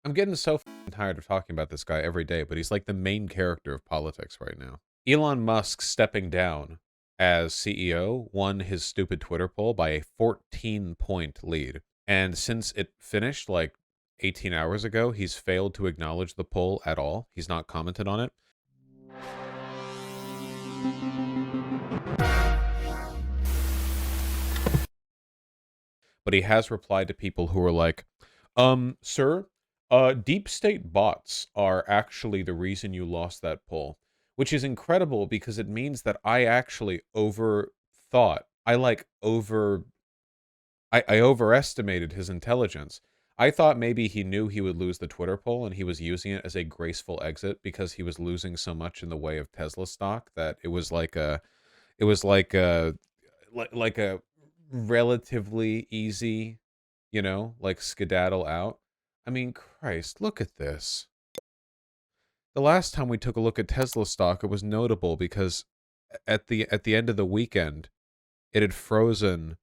I'm getting so f***ing tired of talking about this guy every day, but he's like the main character of politics right now. Elon Musk stepping down as CEO won his stupid Twitter poll by a 14-point lead. And since it finished like 18 hours ago, he's failed to acknowledge the poll at all. He's not commented on it. But he has replied to people who are like, sir, deep state bots are actually the reason you lost that poll, which is incredible because it means that I actually overthought. I overestimated his intelligence. I thought maybe he knew he would lose the Twitter poll and he was using it as a graceful exit because he was losing so much in the way of Tesla stock that it was like a like a relatively easy, like skedaddle out. I mean, Christ, look at this. The last time we took a look at Tesla stock, it was notable because at the end of the weekend, it had frozen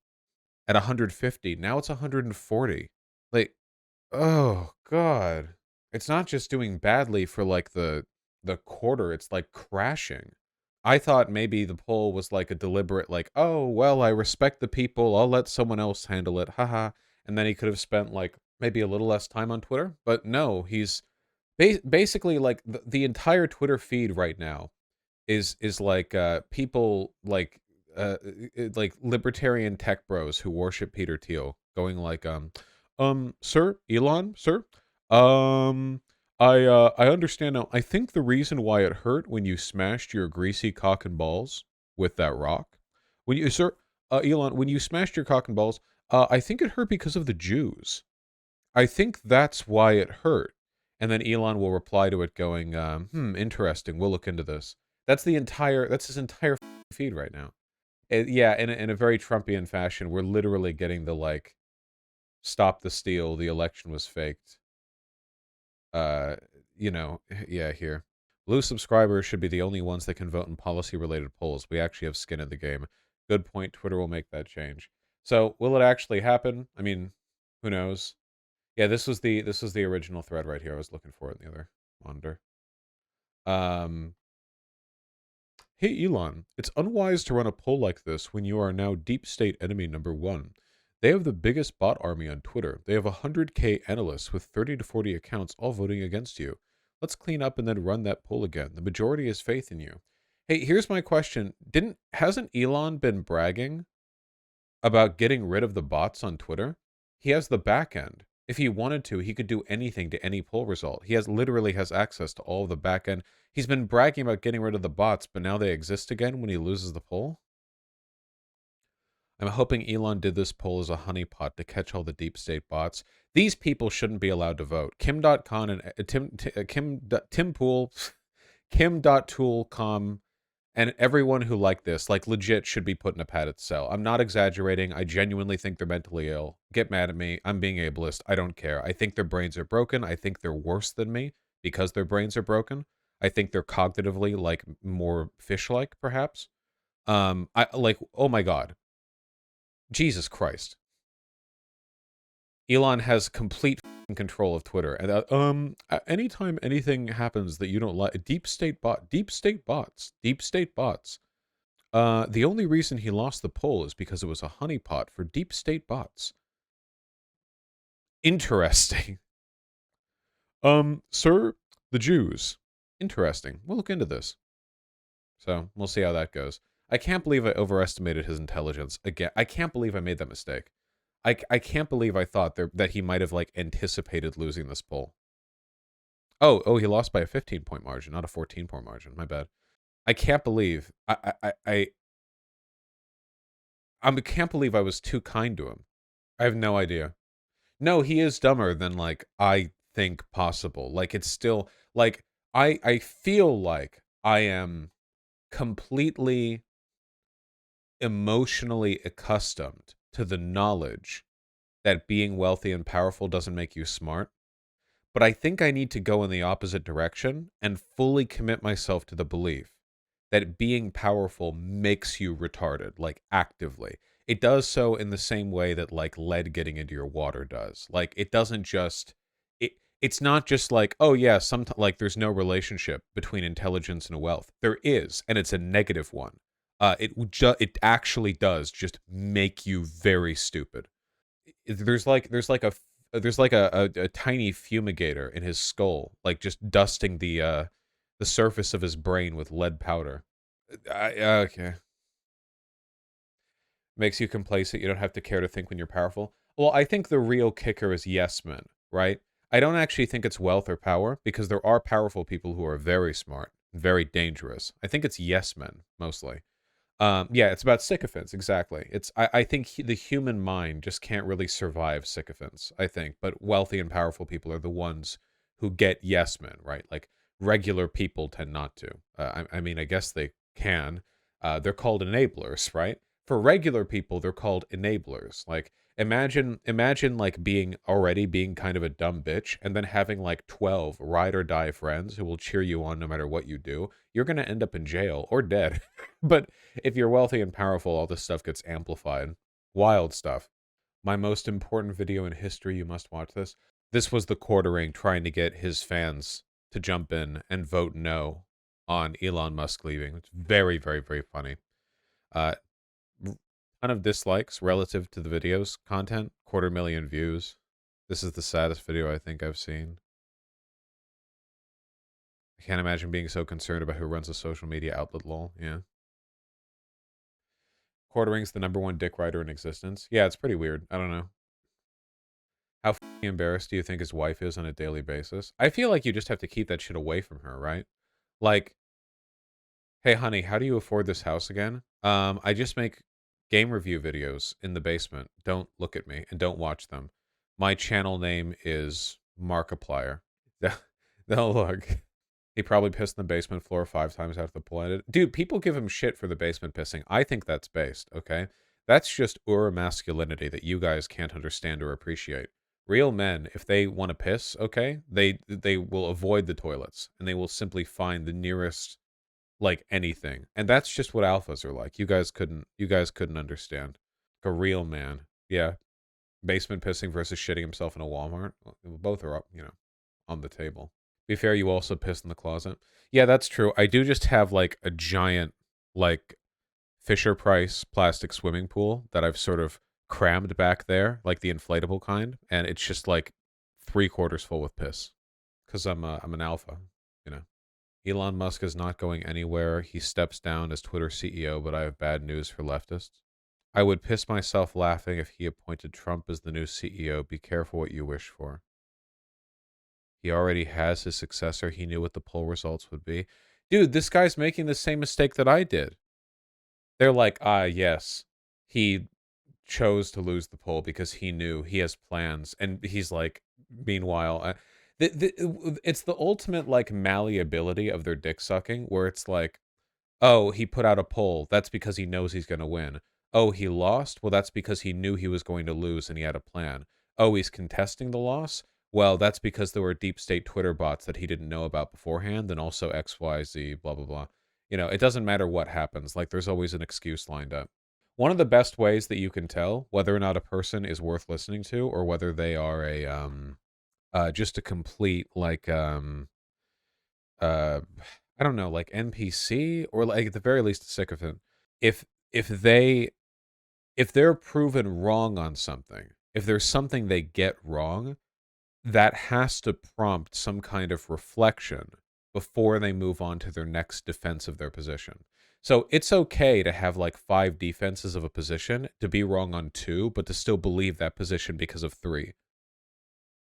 at 150. Now it's 140. Like, oh God. It's not just doing badly for like the quarter, it's like crashing. I thought maybe the poll was like a deliberate, like, oh, well, I respect the people. I'll let someone else handle it. Haha. And then he could have spent like maybe a little less time on Twitter. But no, he's basically like the entire Twitter feed right now is like people like libertarian tech bros who worship Peter Thiel going like, sir, Elon, sir, um, I understand now. I think the reason why it hurt when you smashed your greasy cock and balls with that rock, when you, sir, Elon, when you smashed your cock and balls, I think it hurt because of the Jews. I think that's why it hurt. And then Elon will reply to it going, interesting. We'll look into this. That's his entire feed right now. Yeah, in a very Trumpian fashion, we're literally getting the like, stop the steal, the election was faked. Yeah, here. Blue subscribers should be the only ones that can vote in policy-related polls. We actually have skin in the game. Good point. Twitter will make that change. So, will it actually happen? I mean, who knows? Yeah, this was the original thread right here. I was looking for it in the other monitor. Hey Elon, it's unwise to run a poll like this when you are now deep state enemy number 1. They have the biggest bot army on Twitter. They have 100K analysts with 30 to 40 accounts all voting against you. Let's clean up and then run that poll again. The majority has faith in you. Hey, here's my question. Hasn't Elon been bragging about getting rid of the bots on Twitter? He has the back end. If he wanted to, he could do anything to any poll result. He literally has access to all of the back end. He's been bragging about getting rid of the bots, but now they exist again when he loses the poll? I'm hoping Elon did this poll as a honeypot to catch all the deep state bots. These people shouldn't be allowed to vote. Kim.com and Tim Pool, Kim.tool.com, and everyone who like this, like legit, should be put in a padded cell. I'm not exaggerating. I genuinely think they're mentally ill. Get mad at me. I'm being ableist. I don't care. I think their brains are broken. I think they're worse than me because their brains are broken. I think they're cognitively like more fish-like, perhaps. I like, oh my God. Jesus Christ. Elon has complete control of Twitter. And anytime anything happens that you don't like, deep state bots. The only reason he lost the poll is because it was a honeypot for deep state bots. Interesting. Sir, the Jews. Interesting. We'll look into this. So we'll see how that goes. I can't believe I overestimated his intelligence again. I can't believe I made that mistake. I can't believe I thought that he might have like anticipated losing this poll. Oh, he lost by a 15-point margin, not a 14-point margin. My bad. I can't believe I can't believe I was too kind to him. I have no idea. No, he is dumber than like I think possible. Like it's still like I feel like I am completely emotionally accustomed to the knowledge that being wealthy and powerful doesn't make you smart. But I think I need to go in the opposite direction and fully commit myself to the belief that being powerful makes you retarded, like actively. It does so in the same way that like lead getting into your water does. Like it doesn't just it's not just like, oh yeah, like there's no relationship between intelligence and wealth. There is, and it's a negative one. It actually does just make you very stupid. There's like a tiny fumigator in his skull, like just dusting the surface of his brain with lead powder. Okay. Makes you complacent. You don't have to care to think when you're powerful. Well, I think the real kicker is yes men, right? I don't actually think it's wealth or power because there are powerful people who are very smart, very dangerous. I think it's yes men mostly. Yeah, it's about sycophants, exactly. I think the human mind just can't really survive sycophants, I think. But wealthy and powerful people are the ones who get yes men, right? Like regular people tend not to. I mean, I guess they can. They're called enablers, right? For regular people, they're called enablers. Like imagine like being kind of a dumb bitch and then having like 12 ride or die friends who will cheer you on no matter what you do. You're going to end up in jail or dead. But if you're wealthy and powerful, all this stuff gets amplified. Wild stuff. My most important video in history, you must watch this. This was the quartering trying to get his fans to jump in and vote no on Elon Musk leaving. It's very, very, very funny. Uh, Ton of dislikes relative to the video's content. 250,000 views. This is the saddest video I think I've seen. I can't imagine being so concerned about who runs a social media outlet, lol. Yeah. Quartering's the #1 dick rider in existence. Yeah, it's pretty weird. I don't know. How f***ing embarrassed do you think his wife is on a daily basis? I feel like you just have to keep that shit away from her, right? Like, hey, honey, how do you afford this house again? I just make game review videos in the basement. Don't look at me and don't watch them. My channel name is Markiplier. No, look. He probably pissed in the basement floor 5 times after the pool. Dude, people give him shit for the basement pissing. I think that's based, okay? That's just ura masculinity that you guys can't understand or appreciate. Real men, if they want to piss, okay, they will avoid the toilets and they will simply find the nearest like anything. And that's just what alphas are like. You guys couldn't understand. Like a real man. Yeah. Basement pissing versus shitting himself in a Walmart. Well, both are up, on the table. Be fair, you also piss in the closet. Yeah, that's true. I do just have like a giant, like Fisher Price plastic swimming pool that I've sort of crammed back there, like the inflatable kind, and it's just like 3/4 full with piss. Because I'm an alpha, you know. Elon Musk is not going anywhere. He steps down as Twitter CEO, but I have bad news for leftists. I would piss myself laughing if he appointed Trump as the new CEO. Be careful what you wish for. He already has his successor. He knew what the poll results would be. Dude, this guy's making the same mistake that I did. They're like, yes, he chose to lose the poll because he knew he has plans. And he's like, meanwhile, it's the ultimate like malleability of their dick sucking where it's like, oh, he put out a poll. That's because he knows he's going to win. Oh, he lost? Well, that's because he knew he was going to lose and he had a plan. Oh, he's contesting the loss? Well, that's because there were deep state Twitter bots that he didn't know about beforehand, and also XYZ, blah, blah, blah. It doesn't matter what happens. Like, there's always an excuse lined up. One of the best ways that you can tell whether or not a person is worth listening to or whether they are just a complete, like, I don't know, like NPC or like at the very least a sycophant. If if they if they're proven wrong on something, if there's something they get wrong, that has to prompt some kind of reflection before they move on to their next defense of their position. So it's okay to have like 5 defenses of a position, to be wrong on 2, but to still believe that position because of 3.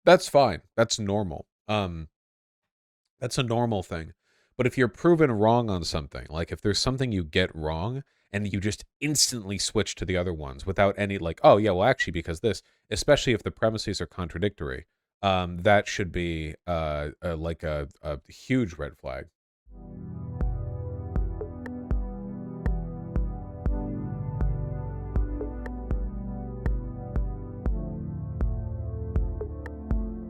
That's fine. That's normal. That's a normal thing. But if you're proven wrong on something, like if there's something you get wrong and you just instantly switch to the other ones without any like, oh yeah, well actually because this, especially if the premises are contradictory, that should be like a huge red flag.